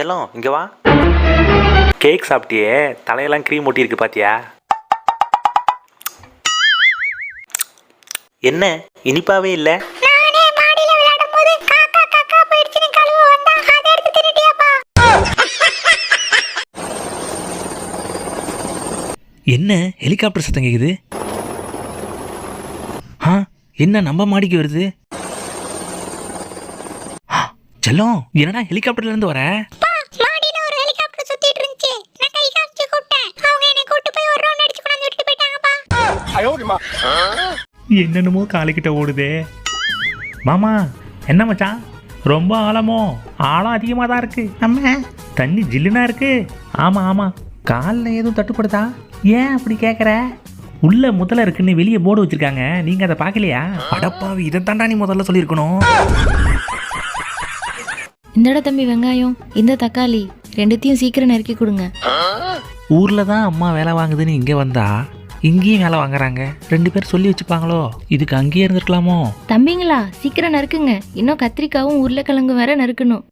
செல்லம் இங்க வா. கேக் சாப்பிட்டியே, தலையெல்லாம் க்ரீம் ஒட்டி இருக்கு பாத்தியா? என்ன இனிப்பாவே இல்லை? என்ன ஹெலிகாப்டர் சத்தம் கேக்குது? என்ன நம்ம மாடிக்கு வருது? செல்லம் என்னடா ஹெலிகாப்டர்ல இருந்து வர? என்னென்னமோ காலைக்கிட்ட ஓடுதே. மாமா என்ன மச்சான், ரொம்ப ஆழமோ? ஆழம் அதிகமாக தான் இருக்கு. அம்மா தண்ணி ஜில்லுனா இருக்கு. ஆமாம் ஆமாம், காலில் எதுவும் தட்டுப்படுதா? ஏன் அப்படி கேட்குற? உள்ள முதல்ல இருக்குன்னு வெளியே போர்டு வச்சிருக்காங்க, நீங்கள் அதை பார்க்கலையா? அடப்பாவி, இதை தாண்டா நீ முதல்ல சொல்லியிருக்கணும். இந்தட தம்பி வெங்காயம், இந்த தக்காளி ரெண்டுத்தையும் சீக்கிரம் நறுக்கி கொடுங்க. ஊரில் தான் அம்மா வேலை வாங்குதுன்னு இங்கே வந்தா இங்கேயும் வேலை வாங்குறாங்க. 2 பேர் சொல்லி வச்சுப்பாங்களோ? இதுக்கு அங்கேயே இருந்திருக்கலாமோ? தம்பிங்களா சீக்கிரம் நறுக்குங்க, இன்னும் கத்திரிக்காவும் உருளைக்கிழங்கு வேற நறுக்கணும்.